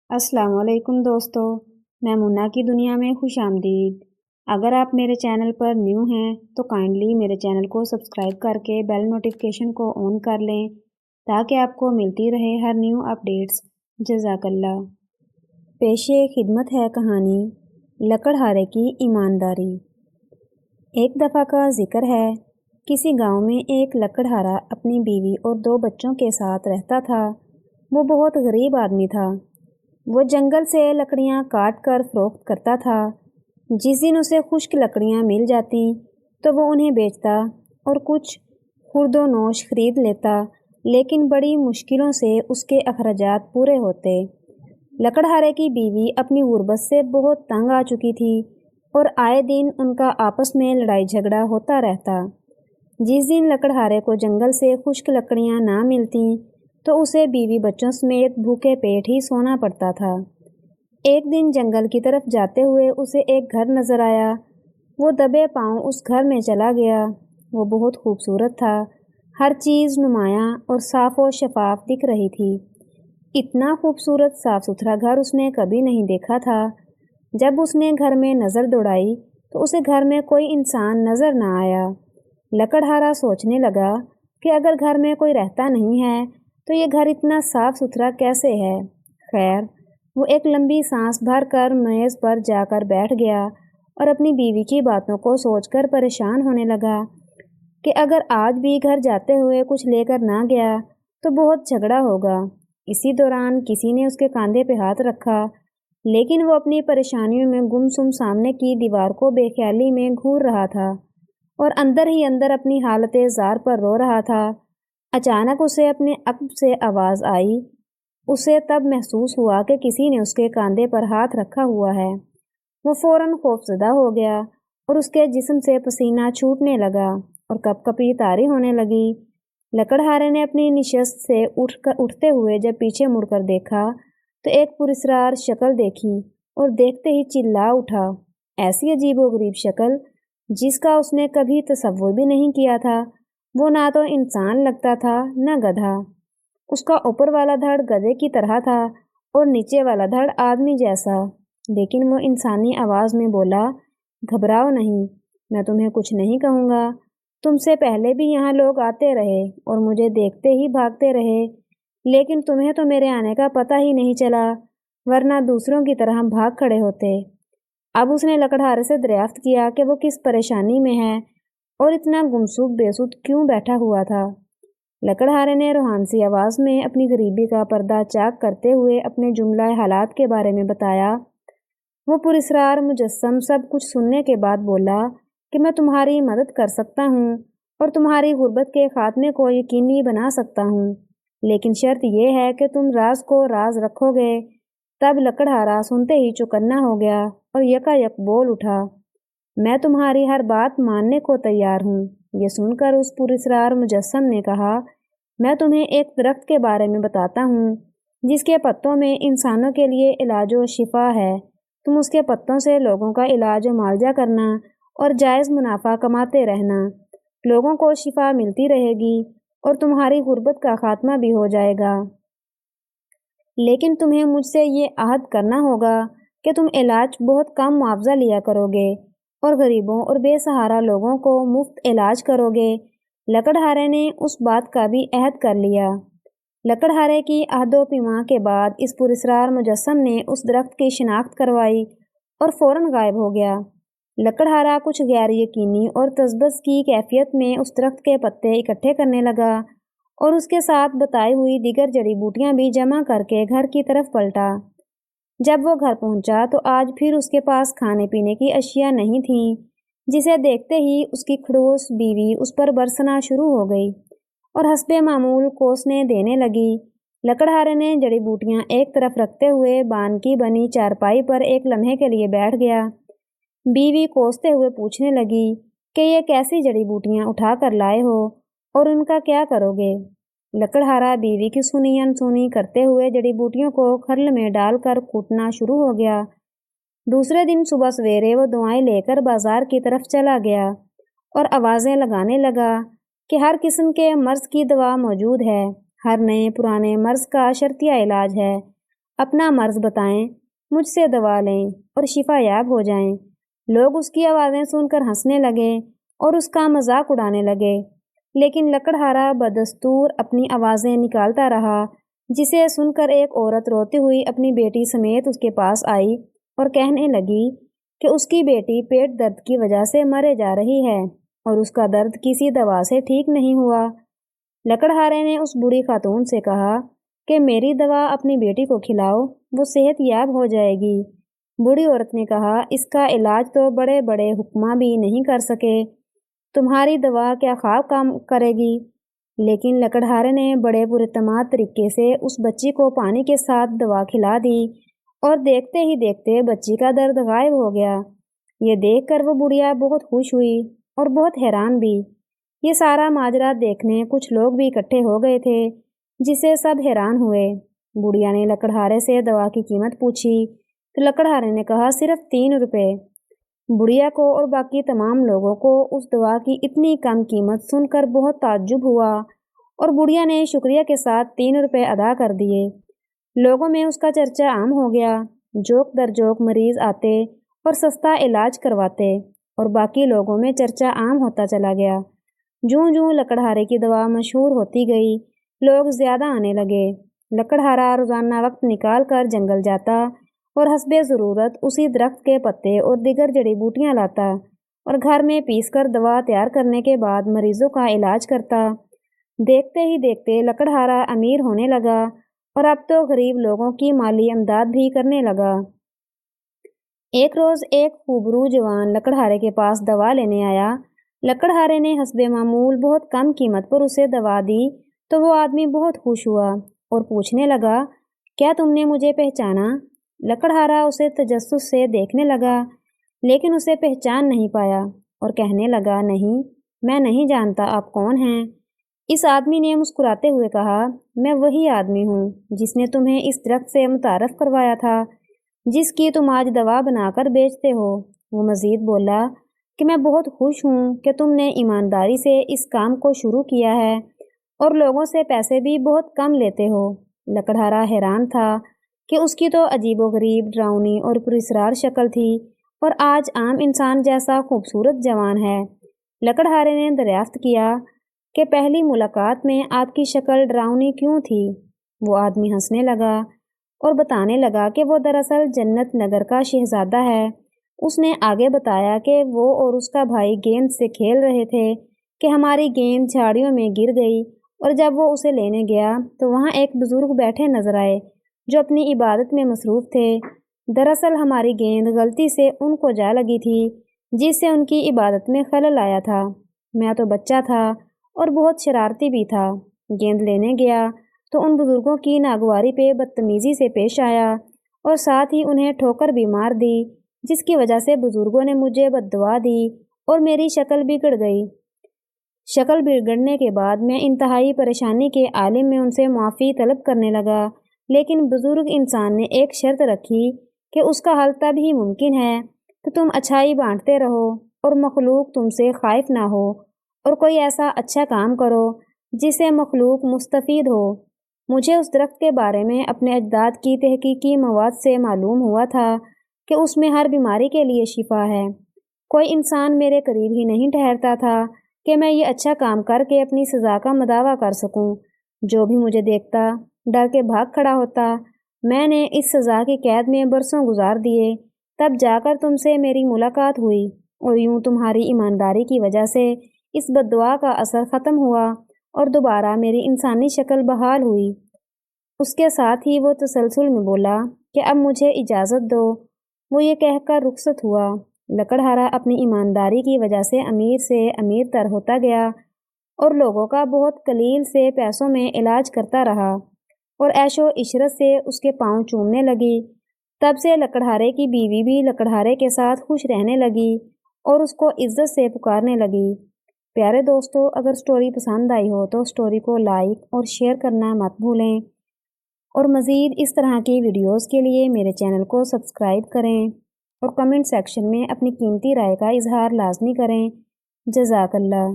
السلام علیکم دوستو، میں منا کی دنیا میں خوش آمدید۔ اگر آپ میرے چینل پر نیو ہیں تو کائنڈلی میرے چینل کو سبسکرائب کر کے بیل نوٹیفیکیشن کو آن کر لیں تاکہ آپ کو ملتی رہے ہر نیو اپڈیٹس۔ جزاک اللہ۔ پیش خدمت ہے کہانی لکڑہارے کی ایمانداری۔ ایک دفعہ کا ذکر ہے، کسی گاؤں میں ایک لکڑہارا اپنی بیوی اور 2 بچوں کے ساتھ رہتا تھا۔ وہ بہت غریب آدمی تھا۔ وہ جنگل سے لکڑیاں کاٹ کر فروخت کرتا تھا۔ جس دن اسے خشک لکڑیاں مل جاتی تو وہ انہیں بیچتا اور کچھ خرد و نوش خرید لیتا، لیکن بڑی مشکلوں سے اس کے اخراجات پورے ہوتے۔ لکڑہارے کی بیوی اپنی غربت سے بہت تنگ آ چکی تھی اور آئے دن ان کا آپس میں لڑائی جھگڑا ہوتا رہتا۔ جس دن لکڑہارے کو جنگل سے خشک لکڑیاں نہ ملتیں تو اسے بیوی بچوں سمیت بھوکے پیٹ ہی سونا پڑتا تھا۔ ایک دن جنگل کی طرف جاتے ہوئے اسے ایک گھر نظر آیا۔ وہ دبے پاؤں اس گھر میں چلا گیا۔ وہ بہت خوبصورت تھا، ہر چیز نمایاں اور صاف و شفاف دکھ رہی تھی۔ اتنا خوبصورت صاف ستھرا گھر اس نے کبھی نہیں دیکھا تھا۔ جب اس نے گھر میں نظر دوڑائی تو اسے گھر میں کوئی انسان نظر نہ آیا۔ لکڑہارا سوچنے لگا کہ اگر گھر میں کوئی رہتا نہیں ہے تو یہ گھر اتنا صاف ستھرا کیسے ہے؟ خیر، وہ ایک لمبی سانس بھر کر میز پر جا کر بیٹھ گیا اور اپنی بیوی کی باتوں کو سوچ کر پریشان ہونے لگا کہ اگر آج بھی گھر جاتے ہوئے کچھ لے کر نہ گیا تو بہت جھگڑا ہوگا۔ اسی دوران کسی نے اس کے کاندھے پہ ہاتھ رکھا، لیکن وہ اپنی پریشانیوں میں گمسم سامنے کی دیوار کو بے خیالی میں گھور رہا تھا اور اندر ہی اندر اپنی حالت زار پر رو رہا تھا۔ اچانک اسے اپنے عقب سے آواز آئی۔ اسے تب محسوس ہوا کہ کسی نے اس کے کاندھے پر ہاتھ رکھا ہوا ہے۔ وہ فوراً خوفزدہ ہو گیا اور اس کے جسم سے پسینہ چھوٹنے لگا اور کپ کپی طاری ہونے لگی۔ لکڑہارے نے اپنی نشست سے اٹھتے ہوئے جب پیچھے مڑ کر دیکھا تو ایک پراسرار شکل دیکھی اور دیکھتے ہی چلا اٹھا۔ ایسی عجیب و غریب شکل جس کا اس نے کبھی تصور بھی نہیں کیا تھا۔ وہ نہ تو انسان لگتا تھا نہ گدھا۔ اس کا اوپر والا دھڑ گدھے کی طرح تھا اور نیچے والا دھڑ آدمی جیسا، لیکن وہ انسانی آواز میں بولا، گھبراؤ نہیں، میں تمہیں کچھ نہیں کہوں گا۔ تم سے پہلے بھی یہاں لوگ آتے رہے اور مجھے دیکھتے ہی بھاگتے رہے، لیکن تمہیں تو میرے آنے کا پتہ ہی نہیں چلا، ورنہ دوسروں کی طرح بھاگ کھڑے ہوتے۔ اب اس نے لکڑہارے سے دریافت کیا کہ وہ کس پریشانی میں ہے اور اتنا گمسم بے سود کیوں بیٹھا ہوا تھا۔ لکڑہارے نے روحانسی آواز میں اپنی غریبی کا پردہ چاک کرتے ہوئے اپنے جملہ حالات کے بارے میں بتایا۔ وہ پراسرار مجسم سب کچھ سننے کے بعد بولا کہ میں تمہاری مدد کر سکتا ہوں اور تمہاری غربت کے خاتمے کو یقینی بنا سکتا ہوں، لیکن شرط یہ ہے کہ تم راز کو راز رکھو گے۔ تب لکڑہارا سنتے ہی چوکنا ہو گیا اور یکایک بول اٹھا، میں تمہاری ہر بات ماننے کو تیار ہوں۔ یہ سن کر اس پراسرار مجسم نے کہا، میں تمہیں ایک درخت کے بارے میں بتاتا ہوں جس کے پتوں میں انسانوں کے لیے علاج و شفا ہے۔ تم اس کے پتوں سے لوگوں کا علاج و معالجہ کرنا اور جائز منافع کماتے رہنا۔ لوگوں کو شفا ملتی رہے گی اور تمہاری غربت کا خاتمہ بھی ہو جائے گا۔ لیکن تمہیں مجھ سے یہ عہد کرنا ہوگا کہ تم علاج بہت کم معاوضہ لیا کرو گے اور غریبوں اور بے سہارا لوگوں کو مفت علاج کرو گے۔ لکڑہارے نے اس بات کا بھی عہد کر لیا۔ لکڑہارے کی عہد و پیمان کے بعد اس پراسرار مجسم نے اس درخت کی شناخت کروائی اور فوراً غائب ہو گیا۔ لکڑہارا کچھ غیر یقینی اور تذبذب کی کیفیت میں اس درخت کے پتے اکٹھے کرنے لگا اور اس کے ساتھ بتائی ہوئی دیگر جڑی بوٹیاں بھی جمع کر کے گھر کی طرف پلٹا۔ جب وہ گھر پہنچا تو آج پھر اس کے پاس کھانے پینے کی اشیاء نہیں تھیں، جسے دیکھتے ہی اس کی کھڑوس بیوی اس پر برسنا شروع ہو گئی اور حسب معمول کوسنے دینے لگی۔ لکڑہارے نے جڑی بوٹیاں ایک طرف رکھتے ہوئے بان کی بنی چارپائی پر ایک لمحے کے لیے بیٹھ گیا۔ بیوی کوستے ہوئے پوچھنے لگی کہ یہ کیسی جڑی بوٹیاں اٹھا کر لائے ہو اور ان کا کیا کرو گے؟ لکڑہارا بیوی کی سنی انسنی کرتے ہوئے جڑی بوٹیوں کو کھرل میں ڈال کر کوٹنا شروع ہو گیا۔ دوسرے دن صبح سویرے وہ دوائیں لے کر بازار کی طرف چلا گیا اور آوازیں لگانے لگا کہ ہر قسم کے مرض کی دوا موجود ہے، ہر نئے پرانے مرض کا شرطیہ علاج ہے۔ اپنا مرض بتائیں، مجھ سے دوا لیں اور شفا یاب ہو جائیں۔ لوگ اس کی آوازیں سن کر ہنسنے لگے اور اس کا مذاق اڑانے لگے، لیکن لکڑہارا بدستور اپنی آوازیں نکالتا رہا، جسے سن کر ایک عورت روتی ہوئی اپنی بیٹی سمیت اس کے پاس آئی اور کہنے لگی کہ اس کی بیٹی پیٹ درد کی وجہ سے مرے جا رہی ہے اور اس کا درد کسی دوا سے ٹھیک نہیں ہوا۔ لکڑہارے نے اس بوڑھی خاتون سے کہا کہ میری دوا اپنی بیٹی کو کھلاؤ، وہ صحت یاب ہو جائے گی۔ بوڑھی عورت نے کہا، اس کا علاج تو بڑے بڑے حکماں بھی نہیں کر سکے، تمہاری دوا کیا خواب کام کرے گی؟ لیکن لکڑہارے نے بڑے پراعتماد طریقے سے اس بچی کو پانی کے ساتھ دوا کھلا دی اور دیکھتے ہی دیکھتے بچی کا درد غائب ہو گیا۔ یہ دیکھ کر وہ بڑھیا بہت خوش ہوئی اور بہت حیران بھی۔ یہ سارا ماجرا دیکھنے کچھ لوگ بھی اکٹھے ہو گئے تھے، جس سے سب حیران ہوئے۔ بڑھیا نے لکڑہارے سے دوا کی قیمت پوچھی تو لکڑہارے نے کہا، صرف 3 روپے۔ بڑھیا کو اور باقی تمام لوگوں کو اس دوا کی اتنی کم قیمت سن کر بہت تعجب ہوا اور بڑھیا نے شکریہ کے ساتھ 3 روپے ادا کر دیے۔ لوگوں میں اس کا چرچا عام ہو گیا، جوک در جوک مریض آتے اور سستا علاج کرواتے اور باقی لوگوں میں چرچا عام ہوتا چلا گیا۔ جوں جوں لکڑہارے کی دوا مشہور ہوتی گئی، لوگ زیادہ آنے لگے۔ لکڑہارا روزانہ وقت نکال کر جنگل جاتا اور حسب ضرورت اسی درخت کے پتے اور دیگر جڑی بوٹیاں لاتا اور گھر میں پیس کر دوا تیار کرنے کے بعد مریضوں کا علاج کرتا۔ دیکھتے ہی دیکھتے لکڑہارا امیر ہونے لگا اور اب تو غریب لوگوں کی مالی امداد بھی کرنے لگا۔ ایک روز ایک خوبرو جوان لکڑہارے کے پاس دوا لینے آیا۔ لکڑہارے نے حسب معمول بہت کم قیمت پر اسے دوا دی تو وہ آدمی بہت خوش ہوا اور پوچھنے لگا، کیا تم نے مجھے پہچانا؟ لکڑہارا اسے تجسس سے دیکھنے لگا لیکن اسے پہچان نہیں پایا اور کہنے لگا، نہیں، میں نہیں جانتا آپ کون ہیں۔ اس آدمی نے مسکراتے ہوئے کہا، میں وہی آدمی ہوں جس نے تمہیں اس درخت سے متعارف کروایا تھا جس کی تم آج دوا بنا کر بیچتے ہو۔ وہ مزید بولا کہ میں بہت خوش ہوں کہ تم نے ایمانداری سے اس کام کو شروع کیا ہے اور لوگوں سے پیسے بھی بہت کم لیتے ہو۔ لکڑہارا حیران تھا کہ اس کی تو عجیب و غریب، ڈراؤنی اور پراسرار شکل تھی اور آج عام انسان جیسا خوبصورت جوان ہے۔ لکڑہارے نے دریافت کیا کہ پہلی ملاقات میں آپ کی شکل ڈراؤنی کیوں تھی؟ وہ آدمی ہنسنے لگا اور بتانے لگا کہ وہ دراصل جنت نگر کا شہزادہ ہے۔ اس نے آگے بتایا کہ وہ اور اس کا بھائی گیند سے کھیل رہے تھے کہ ہماری گیند جھاڑیوں میں گر گئی اور جب وہ اسے لینے گیا تو وہاں ایک بزرگ بیٹھے نظر آئے جو اپنی عبادت میں مصروف تھے۔ دراصل ہماری گیند غلطی سے ان کو جا لگی تھی جس سے ان کی عبادت میں خلل آیا تھا۔ میں تو بچہ تھا اور بہت شرارتی بھی تھا، گیند لینے گیا تو ان بزرگوں کی ناگواری پہ بدتمیزی سے پیش آیا اور ساتھ ہی انہیں ٹھوکر بھی مار دی، جس کی وجہ سے بزرگوں نے مجھے بد دعا دی اور میری شکل بگڑ گئی۔ شکل بگڑنے کے بعد میں انتہائی پریشانی کے عالم میں ان سے معافی طلب کرنے لگا، لیکن بزرگ انسان نے ایک شرط رکھی کہ اس کا حل تب ہی ممکن ہے کہ تم اچھائی بانٹتے رہو اور مخلوق تم سے خائف نہ ہو، اور کوئی ایسا اچھا کام کرو جس سے مخلوق مستفید ہو۔ مجھے اس درخت کے بارے میں اپنے اجداد کی تحقیقی مواد سے معلوم ہوا تھا کہ اس میں ہر بیماری کے لیے شفا ہے۔ کوئی انسان میرے قریب ہی نہیں ٹھہرتا تھا کہ میں یہ اچھا کام کر کے اپنی سزا کا مداوع کر سکوں۔ جو بھی مجھے دیکھتا ڈر کے بھاگ کھڑا ہوتا۔ میں نے اس سزا کی قید میں برسوں گزار دیے، تب جا کر تم سے میری ملاقات ہوئی اور یوں تمہاری ایمانداری کی وجہ سے اس بد دعا کا اثر ختم ہوا اور دوبارہ میری انسانی شکل بحال ہوئی۔ اس کے ساتھ ہی وہ تسلسل میں بولا کہ اب مجھے اجازت دو۔ وہ یہ کہہ کر رخصت ہوا۔ لکڑہارا اپنی ایمانداری کی وجہ سے امیر سے امیر تر ہوتا گیا اور لوگوں کا بہت قلیل سے پیسوں میں علاج کرتا رہا اور عیش و عشرت سے اس کے پاؤں چومنے لگی۔ تب سے لکڑہارے کی بیوی بھی لکڑہارے کے ساتھ خوش رہنے لگی اور اس کو عزت سے پکارنے لگی۔ پیارے دوستو، اگر سٹوری پسند آئی ہو تو سٹوری کو لائک اور شیئر کرنا مت بھولیں اور مزید اس طرح کی ویڈیوز کے لیے میرے چینل کو سبسکرائب کریں اور کمنٹ سیکشن میں اپنی قیمتی رائے کا اظہار لازمی کریں۔ جزاک اللہ۔